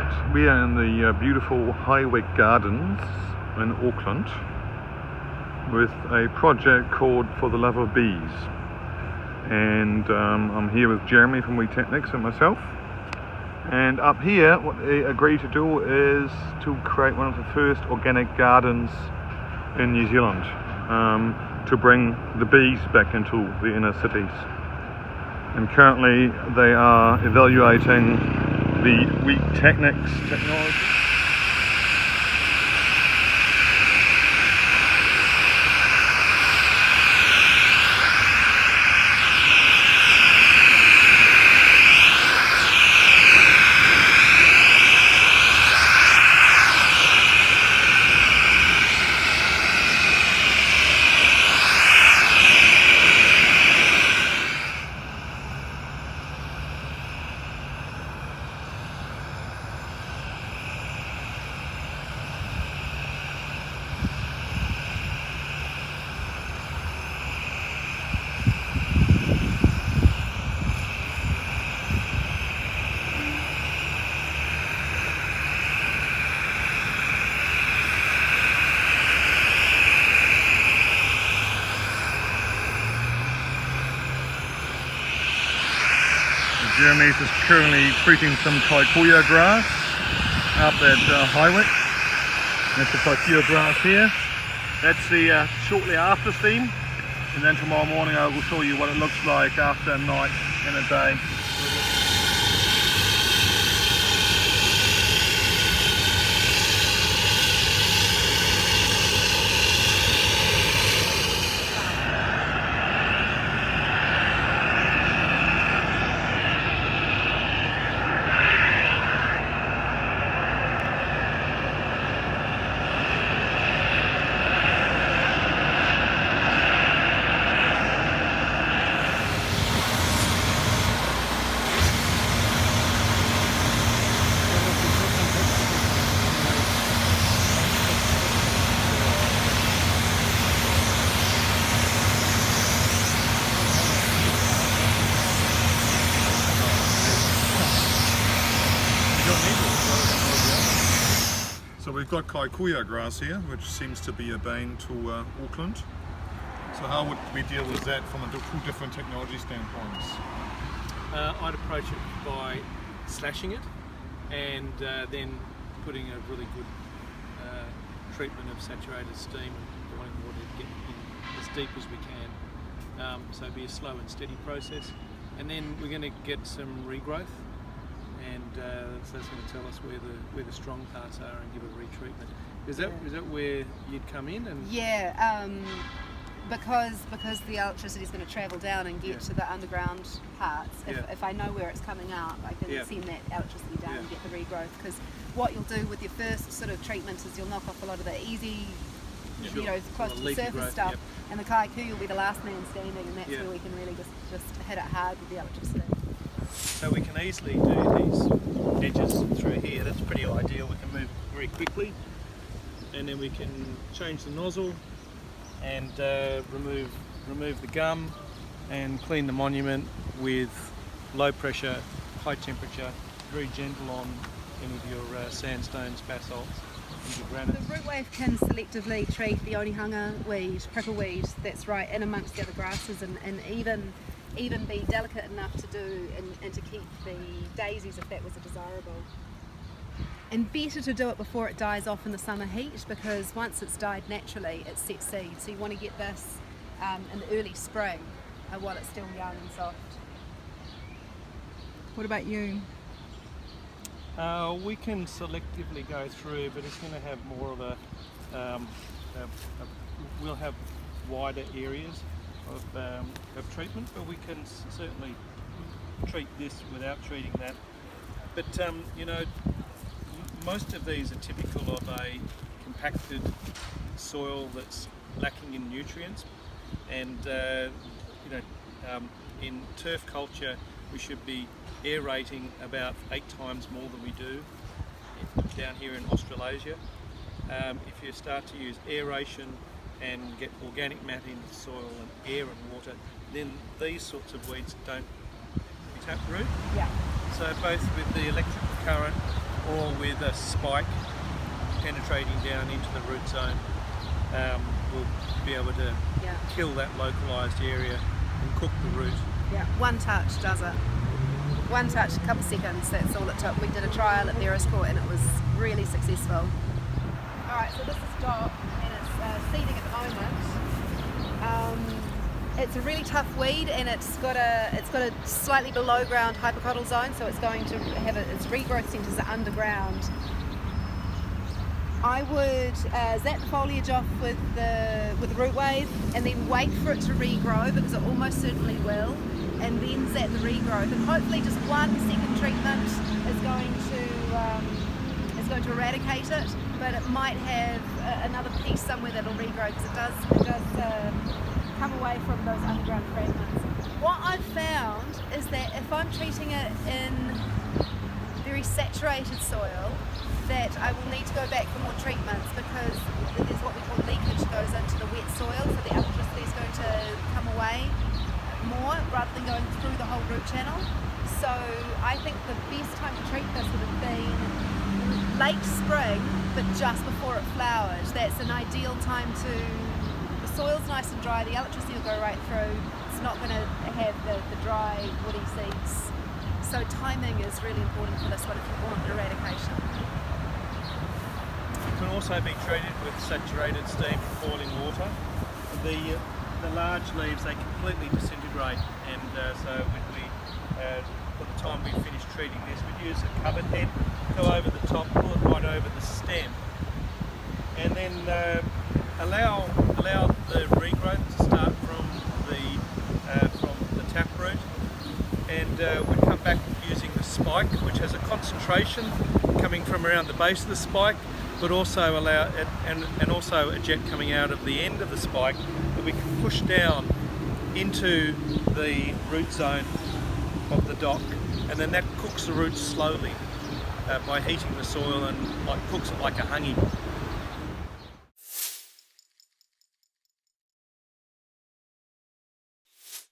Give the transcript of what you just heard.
Right, we are in the beautiful Highwick Gardens in Auckland with a project called For the Love of Bees, and I'm here with Jeremy from Weedtechnics and myself, and up here what they agreed to do is to create one of the first organic gardens in New Zealand, to bring the bees back into the inner cities. And currently they are evaluating the Weedtechnics technology. Jeremy is currently treating some kikuyu grass up at Highwick. That's the kikuyu grass here. That's the shortly after steam, and then tomorrow morning I will show you what it looks like after a night and a day. So we've got kikuyu grass here, which seems to be a bane to Auckland. So how would we deal with that from two different technology standpoints? I'd approach it by slashing it and then putting a really good treatment of saturated steam and boiling water to get in as deep as we can. So it'd be a slow and steady process. And then we're going to get some regrowth, and so that's going to tell us where the strong parts are and give a retreatment. Is that where you'd come in? And yeah, because the electricity is going to travel down and get to the underground parts. If I know where it's coming out, I can send that electricity down and get the regrowth. Because what you'll do with your first sort of treatment is you'll knock off a lot of the easy, you know, close to the surface stuff, and the kikuyu will be the last man standing, and that's where we can really just hit it hard with the electricity. So we can easily do these edges through here. That's pretty ideal. We can move very quickly, and then we can change the nozzle and remove the gum and clean the monument with low pressure, high temperature, very gentle on any of your sandstones, basalts, and your granite. The root wave can selectively treat the onehunga weed, prickleweed, that's right, in amongst the other grasses, and even be delicate enough to do and to keep the daisies if that was a desirable. And better to do it before it dies off in the summer heat, because once it's died naturally it sets seed, so you want to get this in the early spring while it's still young and soft. What about you? We can selectively go through, but it's going to have more of we'll have wider areas of treatment, but we can certainly treat this without treating that. But you know, most of these are typical of a compacted soil that's lacking in nutrients, and you know, in turf culture we should be aerating about 8 times more than we do down here in Australasia. If you start to use aeration and get organic matter into the soil and air and water, then these sorts of weeds don't tap root. Yeah. So both with the electrical current or with a spike penetrating down into the root zone, we'll be able to kill that localised area and cook the root. Yeah, one touch does it. One touch, a couple seconds, that's all it took. We did a trial at Berescourt and it was really successful. Alright, so this is Doc and it's seeding at the moment. It's a really tough weed and it's got a slightly below ground hypocotyl zone, so it's going to have its regrowth centres are underground. I would zap the foliage off with the root wave and then wait for it to regrow, because it almost certainly will, and then zap the regrowth, and hopefully just 1 second treatment is going to eradicate it, but it might have another piece somewhere that'll regrow, because it does come away from those underground fragments. What I've found is that if I'm treating it in very saturated soil, that I will need to go back for more treatments, because there's what we call leakage goes into the wet soil, so the electricity is going to come away more rather than going through the whole root channel. So I think the best time to treat this would have been late spring, but just before it flowered. That's an ideal time to, the soil's nice and dry, the electricity will go right through, it's not going to have the dry woody seeds. So timing is really important for this one if you want eradication. It can also be treated with saturated steam from boiling water. The large leaves, they completely disintegrate, and so when we, by the time we finish treating this, we use a covered head, go over the top, pull it right over the stem, and then allow the regrowth to start from the taproot, and we come back using the spike, which has a concentration coming from around the base of the spike, but also allow it, and also a jet coming out of the end of the spike that we can push down into the root zone of the dock, and then that cooks the roots slowly by heating the soil, and cooks it like a honey.